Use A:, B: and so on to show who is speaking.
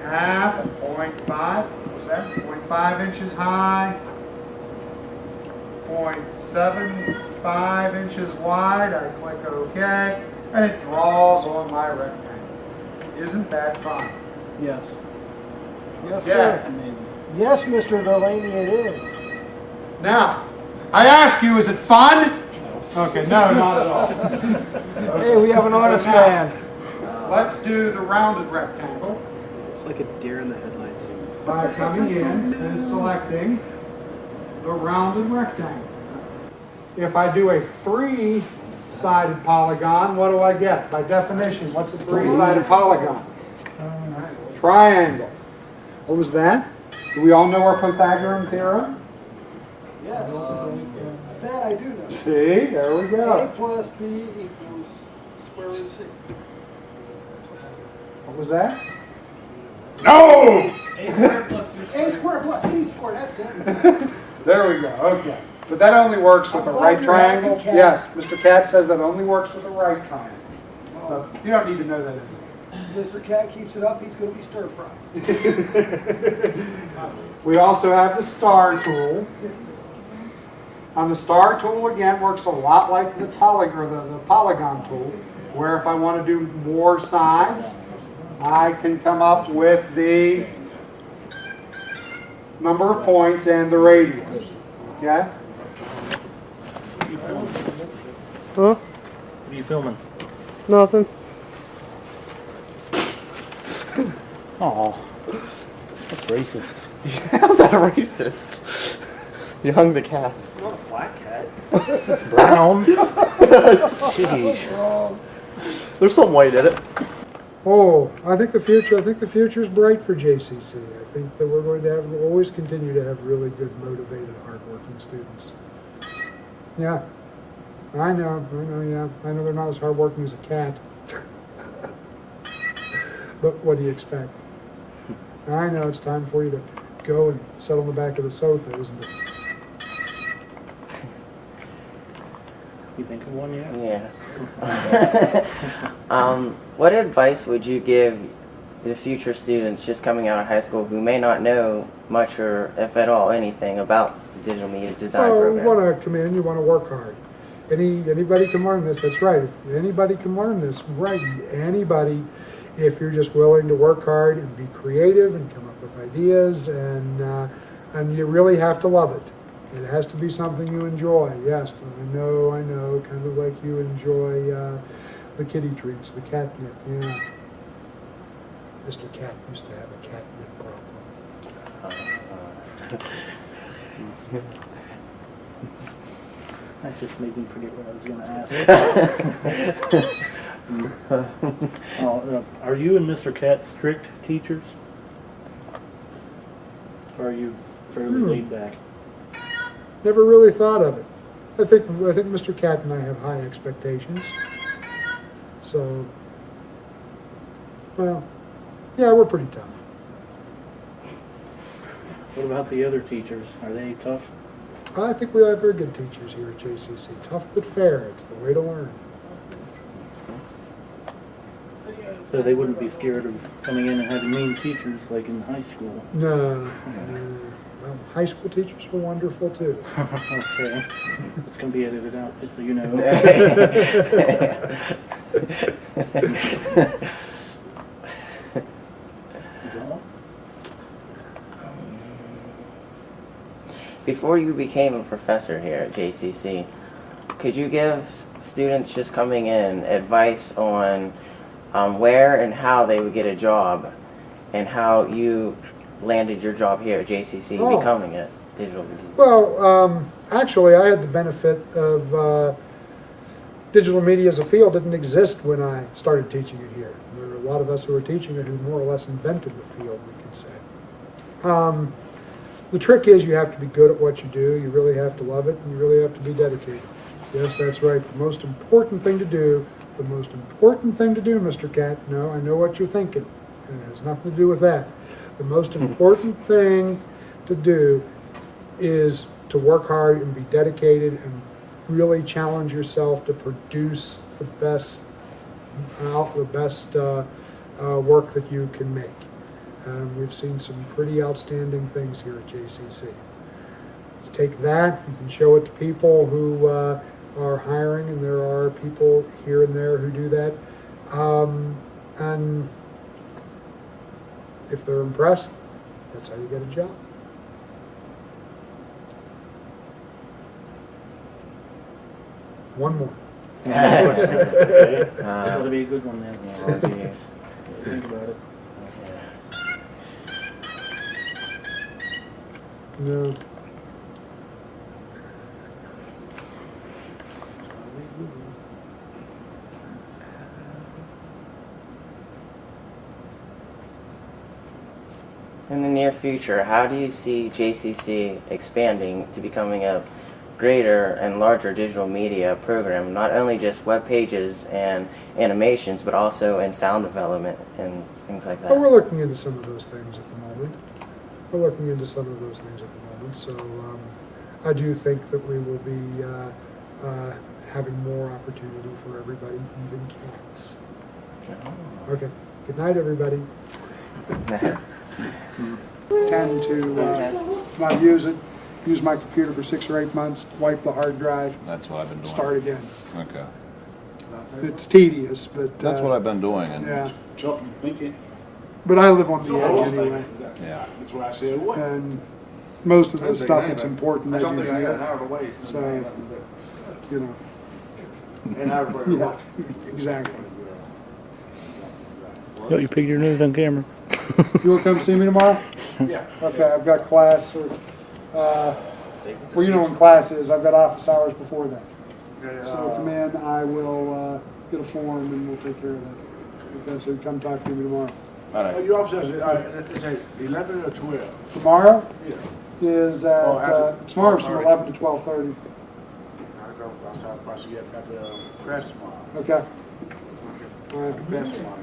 A: half, 0.5, was that 0.5 inches high, 0.75 inches wide. I click OK, and it draws on my rectangle. Isn't that fun?
B: Yes.
C: Yes,
A: Yeah.
C: sir.
B: That's amazing.
C: Yes, Mr. Delaney, it is.
A: Now, I ask you, is it fun? Okay, no, not at all.
C: Hey, we have an honest
A: now,
C: man.
A: Let's do the rounded rectangle
B: It's like a deer in the headlights.
A: by coming in and selecting the rounded rectangle. If I do a three-sided polygon, what do I get? By definition, what's a three-sided polygon? Triangle. What was that? Do we all know our Pythagorean theorem?
C: Yes. That I do know.
A: See, there we
C: A
A: go.
C: plus B equals square root of C.
A: What was that? No!
C: A squared plus B squared, that's it.
A: There we go, okay. But that only works with a right triangle? Yes, Mr. Cat says that only works with a right triangle. So you don't need to know that anymore.
C: Mr. Cat keeps it up, he's going to be stir fried.
A: We also have the star tool. And the star tool again works a lot like the polygon tool, where if I want to do more sides, I can come up with the number of points and the radius. Okay?
D: Huh?
B: What are you filming?
D: Nothing.
E: Oh, that's racist. How's that racist? You hung the cat.
B: It's not a black cat.
E: It's brown. Jeez. There's some white in it.
A: Oh, I think the future's bright for JCC. I think that we're going to always continue to have really good, motivated, hardworking students. Yeah, I know, yeah. I know they're not as hardworking as a cat. But what do you expect? I know it's time for you to go and sit on the back of the sofa, isn't it?
B: You think of one yet?
F: Yeah. What advice would you give the future students just coming out of high school who may not know much or, if at all, anything about the digital media design program?
A: You want to come in, you want to work hard. Anybody can learn this, that's right. Anybody can learn this, right. Anybody, if you're just willing to work hard and be creative and come up with ideas, and you really have to love it. It has to be something you enjoy. Yes, I know, kind of like you enjoy the kitty treats, the catnip, yeah. Mr. Cat used to have a catnip problem.
B: That just made me forget what I was going to ask. Are you and Mr. Cat strict teachers? Or are you fairly laid back?
A: Never really thought of it. I think Mr. Cat and I have high expectations. So, well, yeah, we're pretty tough.
B: What about the other teachers? Are they tough?
A: I think we have very good teachers here at JCC. Tough but fair. It's the way to learn.
B: So they wouldn't be scared of coming in and having mean teachers like in high school?
A: No. Well, high school teachers were wonderful too.
B: Okay. It's going to be edited out, just so you know.
F: Before you became a professor here at JCC, could you give students just coming in advice on where and how they would get a job and how you landed your job here at JCC, becoming a digital media?
A: Well, actually, I had the benefit of digital media as a field didn't exist when I started teaching it here. There were a lot of us who were teaching it who more or less invented the field, we could say. The trick is you have to be good at what you do, you really have to love it, and you really have to be dedicated. Yes, that's right. The most important thing to do, Mr. Cat, no, I know what you're thinking, and it has nothing to do with that. The most important thing to do is to work hard and be dedicated and really challenge yourself to produce the best work that you can make. We've seen some pretty outstanding things here at JCC. You take that, you can show it to people who are hiring, and there are people here and there who do that. And if they're impressed, that's how you get a job. One more.
B: Okay. It's gotta be a good one then.
F: Oh, geez.
B: Think about it.
A: No.
F: In the near future, how do you see JCC expanding to becoming a greater and larger digital media program, not only just web pages and animations, but also in sound development and things like that?
A: But we're looking into some of those things at the moment. So I do think that we will be having more opportunity for everybody, even cats. Okay. Good night, everybody. Tend to not use it. Use my computer for 6 or 8 months. Wipe the hard drive.
G: That's what I've been doing.
A: Start again.
G: Okay.
A: It's tedious, but
G: That's what I've been doing, and
A: yeah.
H: Choking, thinking.
A: But I live on the edge anyway,
G: yeah.
H: That's why I said, what?
A: and most of the stuff that's important
H: I
A: I
H: don't
A: do
H: think I got an
A: here.
H: hour to waste.
A: So, you know,
H: An hour for
A: yeah, exactly.
B: Yo, you picked your nose on camera.
A: You want to come see me tomorrow?
H: Yeah.
A: Okay, I've got class, or, well, you know when class is, I've got office hours before that. So come in, I will get a form and we'll take care of that. Okay, so come talk to me tomorrow.
G: All right.
H: Your office is at 11 or 12?
A: Tomorrow
H: Yeah.
A: is
H: Oh,
A: at, tomorrow's from 11 to 12:30.
H: I go outside, probably you have got the press tomorrow.
A: Okay. All right.
H: Press tomorrow.